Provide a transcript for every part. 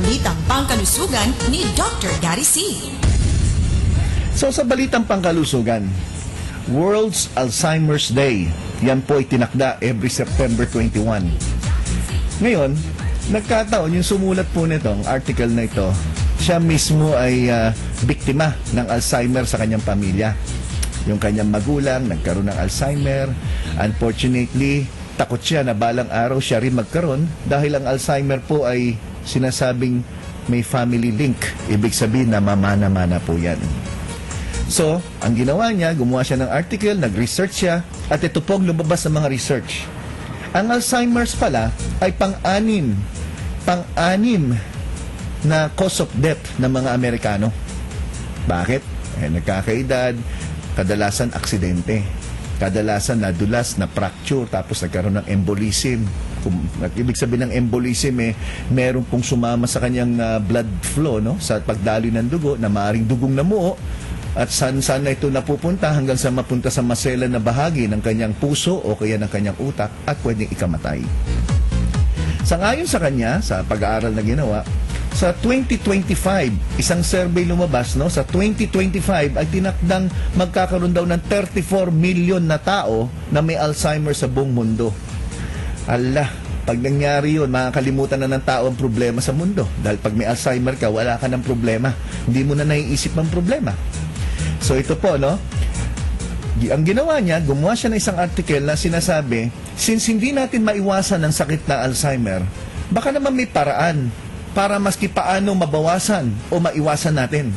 Balitang Pangkalusugan ni Dr. Gary C. So sa Balitang Pangkalusugan, World's Alzheimer's Day. Yan po ay tinakda every September 21. Ngayon, nagkataon yung sumulat po nitong article na ito, siya mismo ay biktima ng Alzheimer sa kanyang pamilya. Yung kanyang magulang nagkaroon ng Alzheimer. Unfortunately, takot siya na balang araw siya rin magkaroon dahil ang Alzheimer po ay sinasabing may family link. Ibig sabihin na mamana-mana po yan. So, ang ginawa niya, gumawa siya ng article, nag-research siya, at ito po lumabas sa mga research. Ang Alzheimer's pala ay pang-anim na cause of death ng mga Amerikano. Bakit? Nagkakaedad, kadalasan aksidente, kadalasan nadulas, na fracture, tapos nagkaroon ng embolism. Ibig sabihin ng embolism, meron pong sumama sa kanyang blood flow, no? Sa pagdaloy ng dugo, na maaaring dugong namuo, at saan na ito napupunta hanggang sa mapunta sa masela na bahagi ng kanyang puso o kaya ng kanyang utak at pwedeng ikamatay. Sangayon sa kanya, sa pag-aaral na ginawa, sa 2025, isang survey lumabas, no? Sa 2025 ay tinakdang magkakaroon daw ng 34 million na tao na may Alzheimer sa buong mundo. Allah, pag nangyari yun, makakalimutan na ng tao ang problema sa mundo. Dahil pag may Alzheimer ka, wala ka ng problema. Hindi mo na naiisip ang problema. So ito po, no? Ang ginawa niya, gumawa siya ng isang article na sinasabi, since hindi natin maiwasan ang sakit na Alzheimer, baka naman may paraan para maski paano mabawasan o maiwasan natin.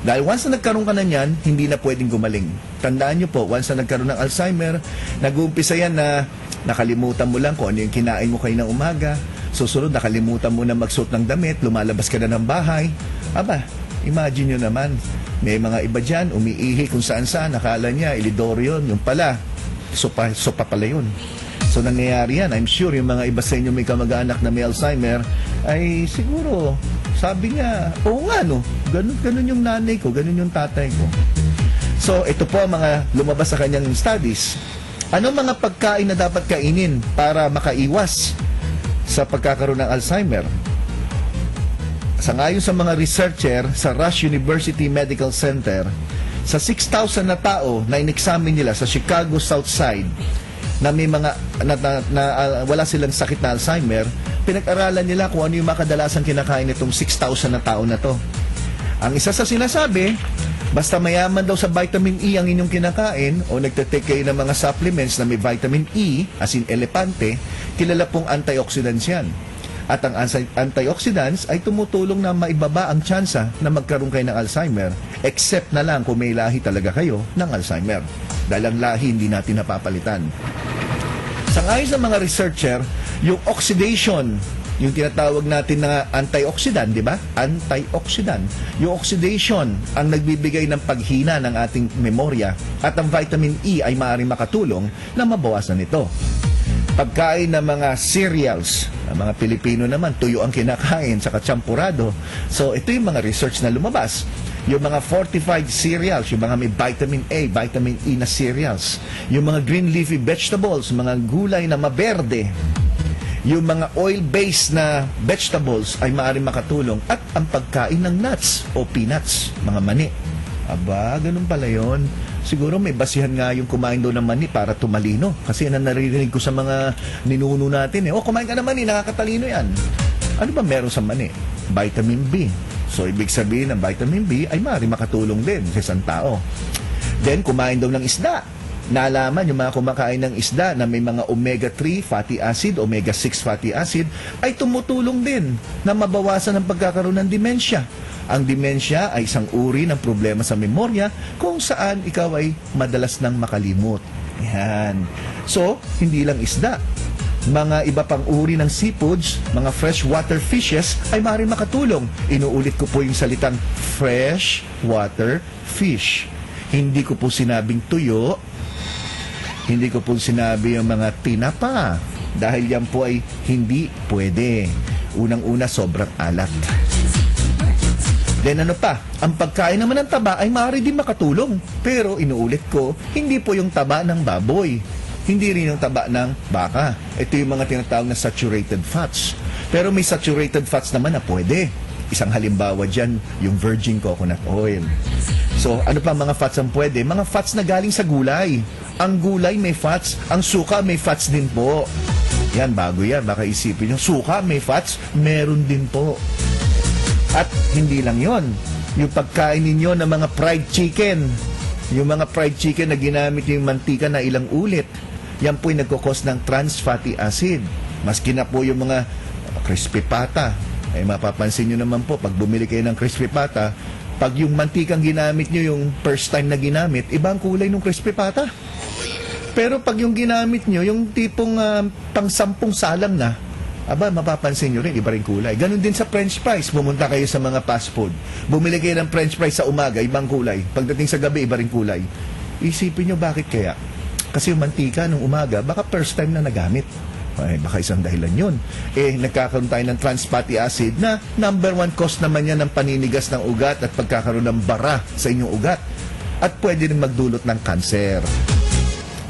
Dahil once na nagkaroon ka na niyan, hindi na pwedeng gumaling. Tandaan nyo po, once na nagkaroon ng Alzheimer, nag-uumpisa yan na nakalimutan mo lang kung ano yung kinain mo kayo ng umaga, susunod nakalimutan mo na magsuot ng damit, lumalabas ka na ng bahay. Aba, imagine nyo naman, may mga iba dyan, umiihi kung saan-saan, nakala niya, ilidoro yun, yung pala, sopa pala yun. So nangyayari yan, I'm sure yung mga iba sa inyo may kamag-anak na may Alzheimer, ay siguro, sabi niya, oo nga no, ganun yung nanay ko, ganun yung tatay ko. So ito po ang mga lumabas sa kanyang studies. Ano mga pagkain na dapat kainin para makaiwas sa pagkakaroon ng Alzheimer? Sangayon sa mga researcher sa Rush University Medical Center, sa 6,000 na tao na in-examine nila sa Chicago South Side na may mga wala silang sakit na Alzheimer, pinag-aralan nila kung ano yung mga kadalasang kinakain nitong 6,000 na tao na to. Ang isa sa sinasabi, basta mayaman daw sa vitamin E ang inyong kinakain o nagtatake kayo ng mga supplements na may vitamin E, as in elepante, kilala pong antioxidants yan. At ang antioxidants ay tumutulong na maibaba ang tsansa na magkaroon kayo ng Alzheimer, except na lang kung may lahi talaga kayo ng Alzheimer. Dahil ang lahi hindi natin napapalitan. Sangayon sa mga researcher, yung oxidation, yung tinatawag natin na antioxidant, di ba? Antioxidant. Yung oxidation ang nagbibigay ng paghina ng ating memorya at ang vitamin E ay maaaring makatulong na mabawasan ito. Pagkain ng mga cereals, ang mga Pilipino naman, tuyo ang kinakain, saka champurado. So, ito yung mga research na lumabas. Yung mga fortified cereals, yung mga may vitamin A, vitamin E na cereals. Yung mga green leafy vegetables, mga gulay na maberde. Yung mga oil-based na vegetables ay maaaring makatulong. At ang pagkain ng nuts o peanuts, mga mani. Aba, ganun pala yun. Siguro may basihan nga yung kumain daw ng mani para tumalino. Kasi yan ang naririnig ko sa mga ninuno natin. Kumain ka ng mani, nakakatalino yan. Ano ba meron sa mani? Vitamin B. So, ibig sabihin ng vitamin B ay maaaring makatulong din sa isang tao. Then, kumain daw ng isda. Naalaman yung mga kumakain ng isda na may mga omega-3 fatty acid, omega-6 fatty acid, ay tumutulong din na mabawasan ang pagkakaroon ng demensya. Ang demensya ay isang uri ng problema sa memorya kung saan ikaw ay madalas nang makalimot. Yan. So, hindi lang isda. Mga iba pang uri ng seafoods, mga freshwater fishes ay maaaring makatulong. Inuulit ko po yung salitang freshwater fish. Hindi ko po sinabing tuyo. Hindi ko po sinabi yung mga tinapa. Dahil yan po ay hindi pwede. Unang-una, sobrang alat. Then ano pa, ang pagkain naman ng taba ay maaari din makatulong. Pero inuulit ko, hindi po yung taba ng baboy. Hindi rin yung taba ng baka. Ito yung mga tinatawag na saturated fats. Pero may saturated fats naman na pwede. Isang halimbawa dyan, yung virgin coconut oil. So, ano pa mga fats ang pwede? Mga fats na galing sa gulay. Ang gulay may fats, ang suka may fats din po. Yan, bago yan. Baka isipin nyo, suka may fats, meron din po. At hindi lang yon, yung pagkain ninyo ng mga fried chicken, yung mga fried chicken na ginamit yung mantika na ilang ulit, yan po yung nagkukos ng trans fatty acid. Maski na po yung mga crispy pata, ay mapapansin nyo naman po, pag bumili kayo ng crispy pata, pag yung mantikang ginamit nyo yung first time na ginamit, ibang kulay ng crispy pata. Pero pag yung ginamit nyo, yung tipong pang-10 salang na, aba, mapapansin nyo rin, iba rin kulay. Ganon din sa french fries. Pumunta kayo sa mga fast food. Bumili kayo ng french fries sa umaga, ibang kulay. Pagdating sa gabi, iba rin kulay. Isipin nyo bakit kaya? Kasi yung mantika nung umaga, baka first time na nagamit. Ay, baka isang dahilan yun. Nagkakaroon tayo ng trans fatty acid na number 1 cause naman yan ng paninigas ng ugat at pagkakaroon ng bara sa inyong ugat. At pwede rin magdulot ng kanser.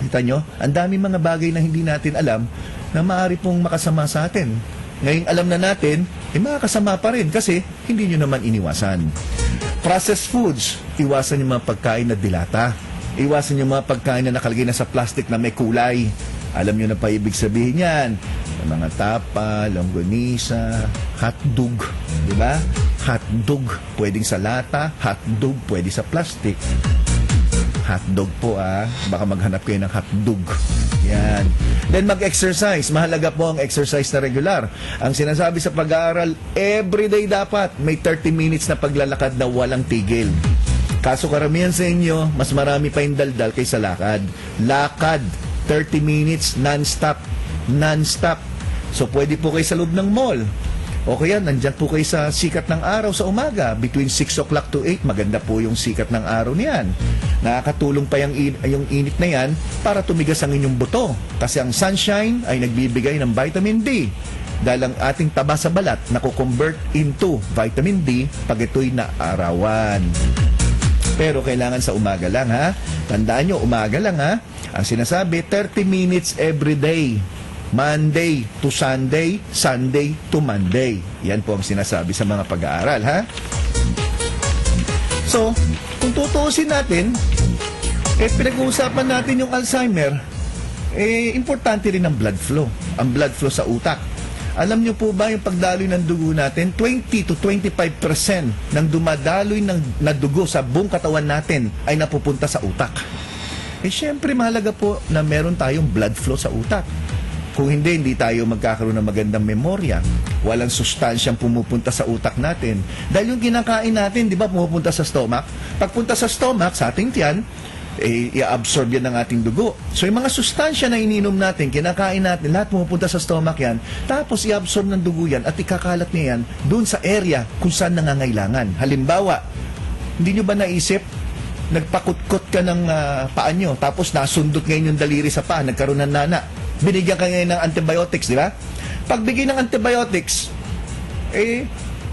Kita nyo? Ang dami mga bagay na hindi natin alam na maaari pong makasama sa atin. Ngayong alam na natin, makakasama pa rin kasi hindi nyo naman iniwasan. Processed foods, iwasan yung mga pagkain na dilata. Iwasan yung mga pagkain na nakalagay na sa plastic na may kulay. Alam nyo na pa ibig sabihin yan. Mga tapa, longganisa, hotdog. Diba? Hotdog, pwedeng sa lata. Hotdog, pwede sa plastic. Hotdog po baka maghanap kayo ng hotdog. Yan. Then mag-exercise. Mahalaga po ang exercise na regular. Ang sinasabi sa pag-aaral, everyday dapat may 30 minutes na paglalakad na walang tigil. Kaso karamihan sa inyo, mas marami pa yung daldal kaysa lakad. Lakad, 30 minutes, non-stop. Non-stop. So pwede po kayo sa loob ng mall. O kaya, nandyan po kayo sa sikat ng araw sa umaga. Between 6 o'clock to 8, maganda po yung sikat ng araw niyan. Nakakatulong pa yung init na yan para tumigas ang inyong buto. Kasi ang sunshine ay nagbibigay ng vitamin D. Dahil ang ating taba sa balat nakukonvert into vitamin D pag ito'y naarawan. Pero kailangan sa umaga lang, ha? Tandaan nyo, umaga lang, ha? Ang sinasabi, 30 minutes every day. Monday to Sunday, Sunday to Monday. Yan po ang sinasabi sa mga pag-aaral, ha? So, kung tutuusin natin, pinag-uusapan natin yung Alzheimer, importante rin ang blood flow. Ang blood flow sa utak. Alam nyo po ba yung pagdaloy ng dugo natin? 20 to 25% ng dumadaloy na dugo sa buong katawan natin ay napupunta sa utak. Siyempre, mahalaga po na meron tayong blood flow sa utak. Kung hindi tayo magkakaroon ng magandang memorya. Walang sustansyang pumupunta sa utak natin. Dahil yung kinakain natin, di ba, pumupunta sa stomach? Pagpunta sa stomach, sa ating tiyan, i-absorb yan ng ating dugo. So, yung mga sustansya na ininom natin, kinakain natin, lahat pumupunta sa stomach yan, tapos i-absorb ng dugo yan at ikakalat niya yan doon sa area kung saan nangangailangan. Halimbawa, hindi nyo ba naisip, nagpakutkot ka ng paa nyo, tapos nasundot ngayon yung daliri sa paa, nagkaroon ng nana. Binigyan ka ngayon ng antibiotics, di ba? Pagbigay ng antibiotics,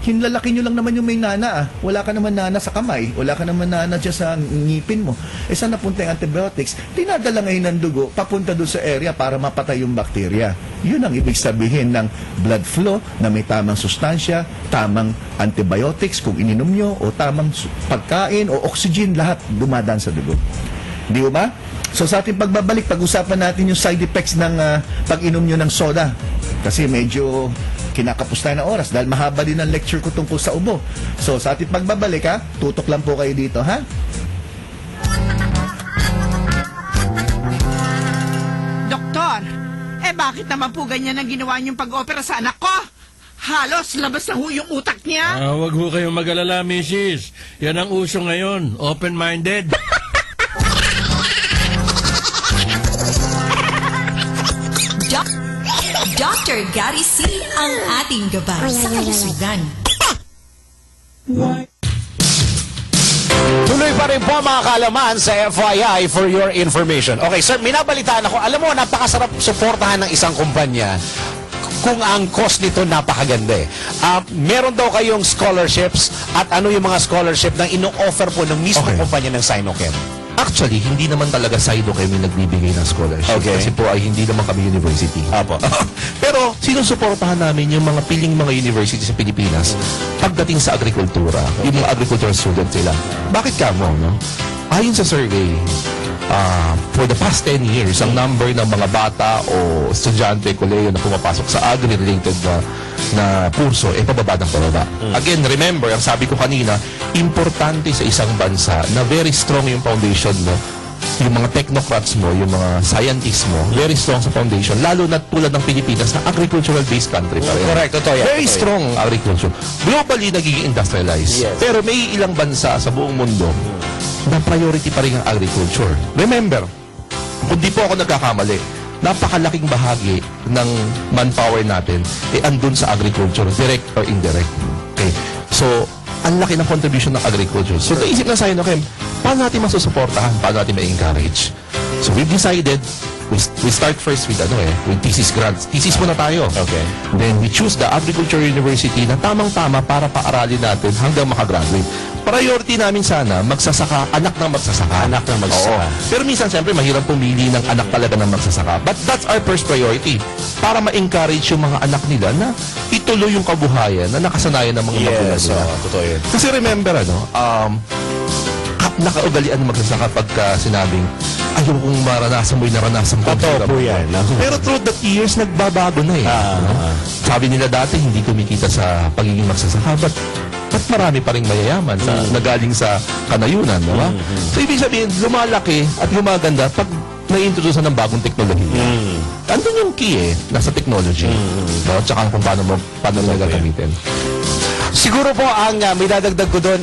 hinlalaki nyo lang naman yung may nana. Wala ka naman nana sa kamay. Wala ka naman nana dyan sa ngipin mo. Saan napunta yung antibiotics? Dinadala ngayon ng dugo, papunta doon sa area para mapatay yung bakterya. Yun ang ibig sabihin ng blood flow na may tamang sustansya, tamang antibiotics kung ininom nyo, o tamang pagkain, o oxygen, lahat dumadaan sa dugo. Di ba? So sa ating pagbabalik, pag-usapan natin yung side effects ng pag-inom nyo ng soda. Kasi medyo kinakapos tayo ng oras dahil mahaba din ang lecture ko tungkol sa ubo. So sa ating pagbabalik, tutok lang po kayo dito, ha? Doktor, bakit naman po ganyan ang ginawa niyong pag-opera sa anak ko? Halos labas na ho yung utak niya. Huwag ho kayong mag-alala, Mrs. Yan ang uso ngayon, open-minded. Dr. Gary C. ang ating gabay sa kalusugan. Tuloy pa rin po mga kaalaman sa FYI for your information. Okay, sir, minabalitaan ako. Alam mo, napakasarap suportahan ng isang kumpanya kung ang cost nito napakaganda eh. Meron daw kayong scholarships at ano yung mga scholarship na ino-offer po ng mismo kumpanya ng Sinochem? Actually, hindi naman talaga SIDO kami nagbibigay ng scholarship. Okay. Kasi po ay hindi naman kami university. Apo. Pero sinusuportahan namin yung mga piling mga university sa Pilipinas pagdating sa agrikultura. Yung mga agricultural students sila. Bakit kamo, no? Ayon sa survey, for the past 10 years, ang number ng mga bata o estudyante, koleyo na pumapasok sa agri-related na kurso, pababa ng pababa. Again, remember, ang sabi ko kanina, importante sa isang bansa na very strong yung foundation mo, yung mga technocrats mo, yung mga scientists mo, very strong sa foundation, lalo na tulad ng Pilipinas na agricultural-based country pa rin. Correct, totoo yan. Very strong agriculture. Globally, nagiging industrialized. Yes. Pero may ilang bansa sa buong mundo na priority pa rin ang agriculture. Remember, kung di po ako nagkakamali, napakalaking bahagi ng manpower natin andun sa agriculture, direct or indirect. Okay? So, ang laki ng contribution ng agriculture. So, naisip na sa'yo, okay, paano natin masusuportahan? Paano natin ma-encourage? So, we've decided, we start first with with thesis grants. Thesis muna tayo. Okay. Then, we choose the Agriculture University na tamang-tama para paaralin natin hanggang makagraduate. Priority namin sana, magsasaka, anak ng magsasaka. Anak ng magsasaka. Oo. Pero minsan, siyempre, mahirap pumili ng anak talaga ng magsasaka. But that's our first priority. Para ma-encourage yung mga anak nila na ituloy yung kabuhayan na nakasanayan ng mga magulang Yes, nila. totoo yun. Kasi remember, nakaugalian ng magsasaka pagka sinabing, ayaw kong maranasan mo yung naranasan ko. Totoo po yan. Pero through the years, nagbabago na eh. Sabi nila dati, hindi kumikita sa pagiging magsasaka. But marami pa rin mayayaman sa nagaling sa kanayunan, di ba? So, ibig sabihin, lumalaki at gumaganda pag na-introduce ng bagong teknolohiya. Andun yung key nasa technology. No? Tsaka kung paano mo gagamitin. Siguro po ang may dadagdag ko doon,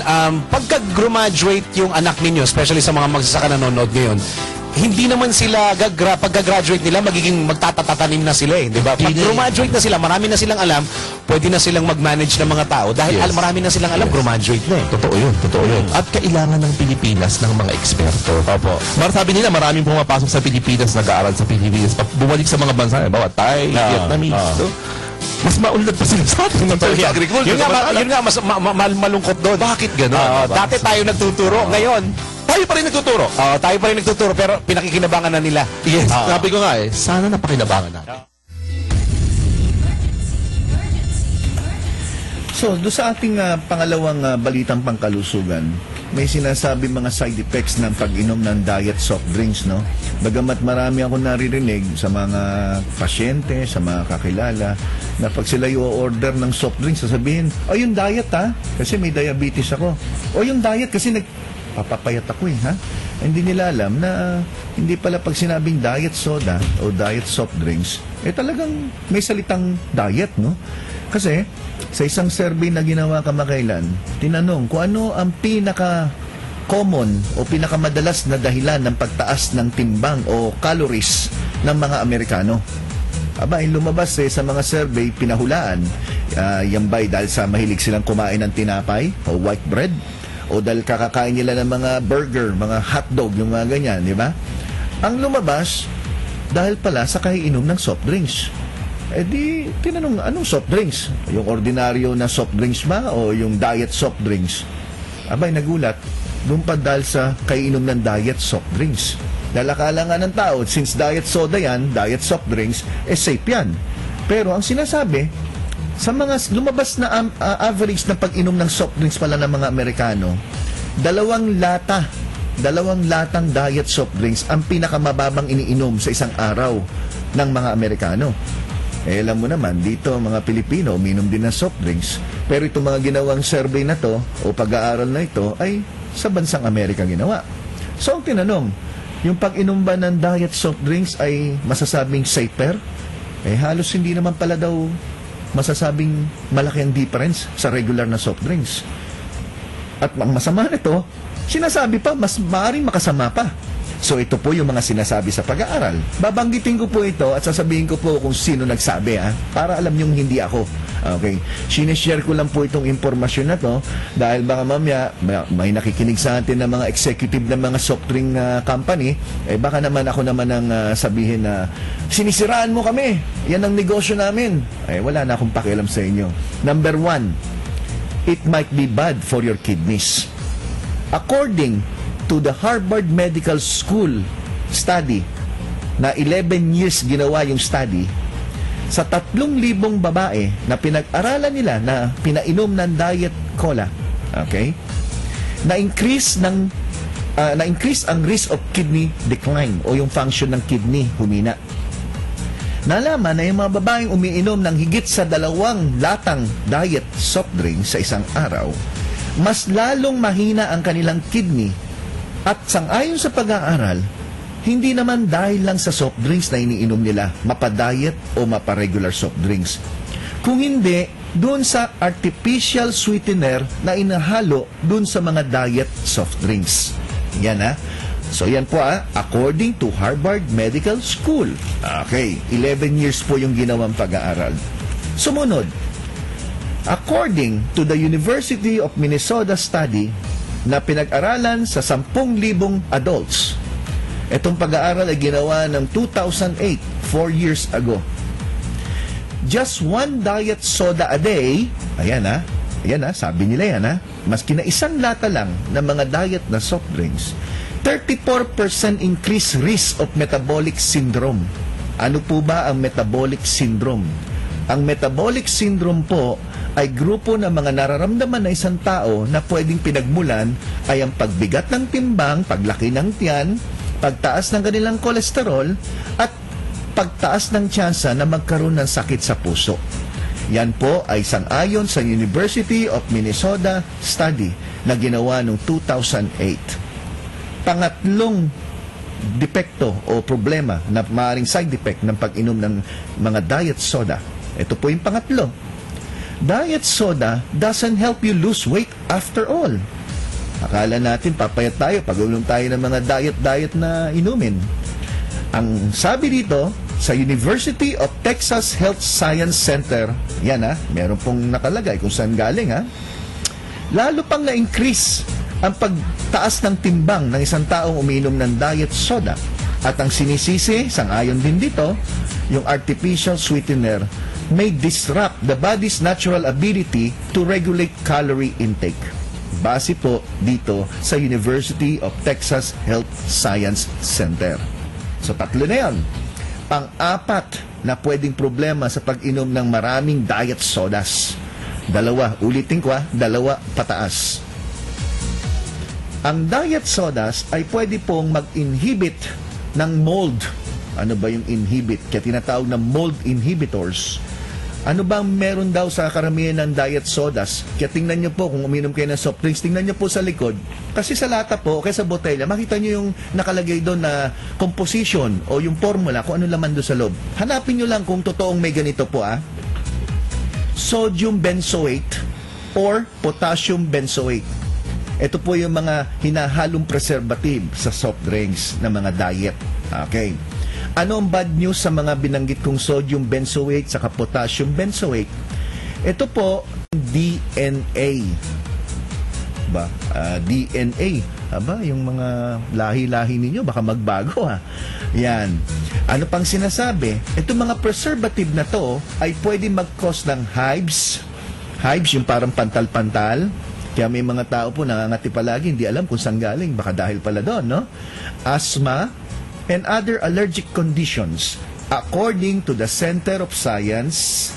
pagka-graduate yung anak ninyo, especially sa mga magsasaka na nanonood ngayon, hindi naman sila pagka-graduate nila magiging magtatatanim na sila di ba? Pag graduate na sila, marami na silang alam, pwede na silang mag-manage ng mga tao dahil marami na silang alam, graduate na Totoo yun. At kailangan ng Pilipinas ng mga eksperto. Opo. Sabi nila, maraming pumapasok sa Pilipinas, nag-aaral sa Pilipinas. Pag bumalik sa mga bansa, bawa Thai, Vietnamese, mas maunlad pa sila sa atin ng agriculture. Yun nga, mas malungkot doon. Bakit gano'n? Dati tayo nagtuturo, ngayon, Tayo pa rin nagtuturo. tayo pa rin nagtuturo, pero pinakikinabangan na nila. Yes. Sabi ko nga sana napakinabangan natin. So, doon sa ating pangalawang balitang pangkalusugan, may sinasabi mga side effects ng pag-inom ng diet soft drinks, no? Bagamat marami ako naririnig sa mga pasyente, sa mga kakilala, na pag sila i-order ng soft drinks, sasabihin, yung diet kasi may diabetes ako. O yung diet kasi papapayat ako ha? Hindi nila alam na hindi pala pag sinabing diet soda o diet soft drinks, talagang may salitang diet, no? Kasi sa isang survey na ginawa kamakailan, tinanong kung ano ang pinaka-common o pinakamadalas na dahilan ng pagtaas ng timbang o calories ng mga Amerikano. Lumabas sa mga survey, pinahulaan, yan ba'y dahil sa mahilig silang kumain ng tinapay o white bread? O dahil kakakain nila ng mga burger, mga hotdog, yung mga ganyan, di ba? Ang lumabas, dahil pala sa kaiinom ng soft drinks. Di, tinanong, anong soft drinks? Yung ordinaryo na soft drinks ba? O yung diet soft drinks? Nagulat, doon pa dahil sa kaiinom ng diet soft drinks. Dahil akala nga ng tao, since diet soda yan, diet soft drinks, safe yan. Pero ang sinasabi, sa mga lumabas na average na pag-inom ng soft drinks pala ng mga Amerikano, 2 latang diet soft drinks ang pinakamababang iniinom sa isang araw ng mga Amerikano. Alam mo naman, dito mga Pilipino, uminom din ng soft drinks. Pero itong mga ginawang survey na to, o pag-aaral na ito, ay sa bansang Amerika ginawa. So, ang tinanong, yung pag-inom ba ng diet soft drinks ay masasabing safer? Halos hindi naman pala daw masasabing malaki ang difference sa regular na soft drinks. At ang masama nito, sinasabi pa, mas maaaring makasama pa. So ito po yung mga sinasabi sa pag-aaral. Babanggitin ko po ito at sasabihin ko po kung sino nagsabi para alam niyong hindi ako. Okay. Sinishare ko lang po itong impormasyon na to dahil baka mamaya may nakikinig sa atin ng mga executive ng mga soft drink company, baka naman ako naman ang sabihin na sinisiraan mo kami. Yan ang negosyo namin. Wala na akong pakialam sa inyo. Number 1, it might be bad for your kidneys. According to the Harvard Medical School study, na 11 years ginawa yung study, sa 3,000 babae na pinag-aralan nila na pinainom ng diet cola, okay, na-increase ang risk of kidney decline o yung function ng kidney humina. Nalaman na yung mga babaeng umiinom ng higit sa 2 latang diet soft drink sa isang araw, mas lalong mahina ang kanilang kidney. At sangayon sa pag-aaral, hindi naman dahil lang sa soft drinks na iniinom nila, mapa-diet o mapa-regular soft drinks. Kung hindi, doon sa artificial sweetener na inahalo doon sa mga diet soft drinks. Yan ha. So yan po according to Harvard Medical School. Okay, 11 years po yung ginawang pag-aaral. Sumunod, according to the University of Minnesota study na pinag-aralan sa 10,000 adults. Itong pag-aaral ay ginawa ng 2008, 4 years ago. Just 1 diet soda a day, ayan sabi nila yan maski na 1 lata lang ng mga diet na soft drinks, 34% increased risk of metabolic syndrome. Ano po ba ang metabolic syndrome? Ang metabolic syndrome po ay grupo ng mga nararamdaman na isang tao na pwedeng pinagmulan ay ang pagbigat ng timbang, paglaki ng tiyan, pagtaas ng kanilang kolesterol, at pagtaas ng tsansa na magkaroon ng sakit sa puso. Yan po ay sang-ayon sa University of Minnesota study na ginawa noong 2008. Pangatlong depekto o problema na maaaring side effect ng pag-inom ng mga diet soda. Ito po yung pangatlo. Diet soda doesn't help you lose weight after all. Akala natin papayat tayo pag uminom tayo ng mga diet na inumin. Ang sabi dito sa University of Texas Health Science Center, yan meron pong nakalagay kung saan galing lalo pang na-increase ang pagtaas ng timbang ng isang taong umiinom ng diet soda. At ang sinisisi, sang-ayon din dito, yung artificial sweetener may disrupt the body's natural ability to regulate calorie intake. Base po dito sa University of Texas Health Science Center. So 3 na yan. Pang-4 na pwedeng problema sa pag-inom ng maraming diet sodas. 2, ulitin ko 2 pataas. Ang diet sodas ay pwede pong mag-inhibit ng mold. Ano ba yung inhibit? Kaya tinatawag na mold inhibitors. Ano bang meron daw sa karamihan ng diet sodas? Kaya tingnan nyo po, kung uminom kayo ng soft drinks, tingnan nyo po sa likod. Kasi sa lata po, o kaya sa botelya, makita nyo yung nakalagay doon na composition o yung formula, kung ano laman doon sa loob. Hanapin nyo lang kung totoong may ganito po sodium benzoate or potassium benzoate. Ito po yung mga hinahalong preservative sa soft drinks na mga diet. Okay. Ano ang bad news sa mga binanggit kong sodium benzoate saka potassium benzoate? Ito po, DNA. DNA. Yung mga lahi-lahi ninyo, baka magbago Yan. Ano pang sinasabi? Itong mga preservative na to ay pwede mag-cause ng hives. Hives, yung parang pantal-pantal. Kaya may mga tao po nangangati palagi, hindi alam kung saan galing. Baka dahil pala doon, no? Asthma, and other allergic conditions according to the Center of Science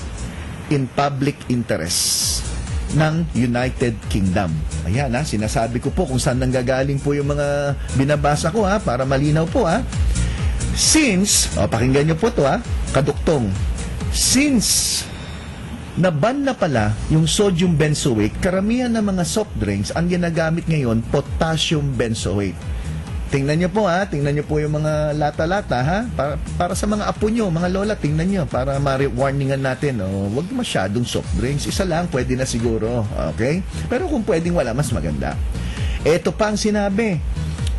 in Public Interest ng United Kingdom. Ayan sinasabi ko po kung saan nanggagaling po yung mga binabasa ko para malinaw po Since, pakinggan nyo po to kaduktong, since naban na pala yung sodium benzoate, karamihan ng mga soft drinks ang ginagamit ngayon potassium benzoate. Tingnan nyo po tingnan nyo po yung mga lata-lata para sa mga apo nyo, mga lola, tingnan nyo para ma-warningan natin. Huwag masyadong soft drinks, isa lang pwede na siguro, okay? Pero kung pwedeng wala, mas maganda. Ito pa ang sinabi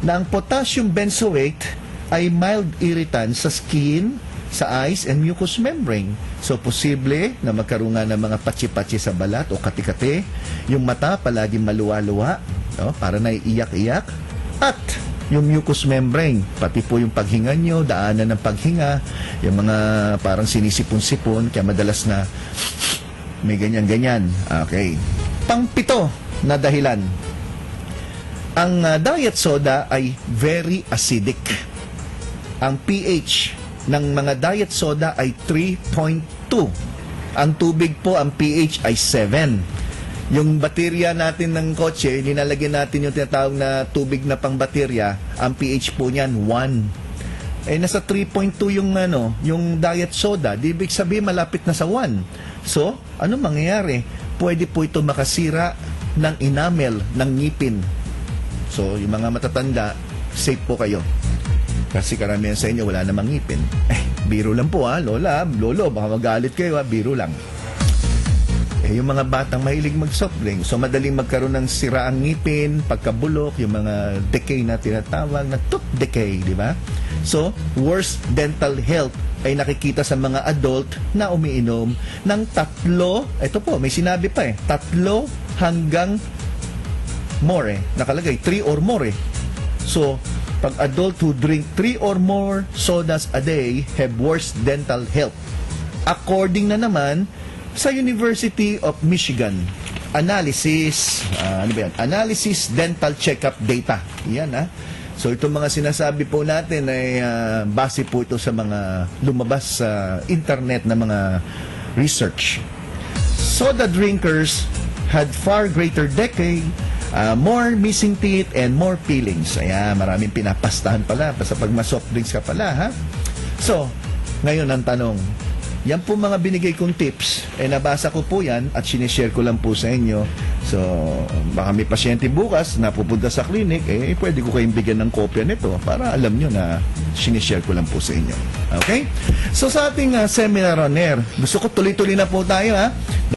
na ang potassium benzoate ay mild irritant sa skin, sa eyes and mucous membrane. So posible na magkaroon ng mga patsi-patsi sa balat o kati-kati, yung mata palaging maluwa-luwa, para naiiyak-iyak, at yung mucous membrane, pati po yung paghinga nyo, daanan ng paghinga, yung mga parang sinisipon-sipon, kaya madalas na may ganyan-ganyan. Okay. Pang-7 na dahilan. Ang diet soda ay very acidic. Ang pH ng mga diet soda ay 3.2. Ang tubig po, ang pH ay 7. Yung baterya natin ng kotse, nilalagyan natin yung tinatawag na tubig na pang baterya, ang pH po niyan 1. Nasa 3.2 yung diet soda. Di ibig sabihin malapit na sa 1. So, ano mangyayari? Pwede po ito makasira ng enamel ng ngipin. So, yung mga matatanda, safe po kayo. Kasi karamihan sa inyo wala namang ngipin. Biro lang po lola, lolo, baka magalit kayo biro lang. Yung mga batang mahilig mag-soft drink, so madaling magkaroon ng siraang ngipin, pagkabulok, yung mga decay na tinatawag na tooth decay, di ba? So, worse dental health ay nakikita sa mga adult na umiinom ng 3, ito po, may sinabi pa 3 hanggang more nakalagay, 3 or more So, pag adult who drink 3 or more sodas a day have worse dental health. According na naman sa University of Michigan, analysis, analysis dental checkup data. Yan So, itong mga sinasabi po natin ay base po ito sa mga lumabas sa internet na mga research. Soda drinkers had far greater decay, more missing teeth, and more peelings. Ayan, maraming pinapastahan pala sa pag ma-soft drinks ka pala, So, ngayon ang tanong, yan po mga binigay kong tips, nabasa ko po yan at sinishare ko lang po sa inyo. So, baka may pasyente bukas na pupunta sa clinic, pwede ko kayong bigyan ng kopya nito para alam nyo na sinishare ko lang po sa inyo. Okay? So, sa ating seminar on air, gusto ko tuloy-tuloy na po tayo,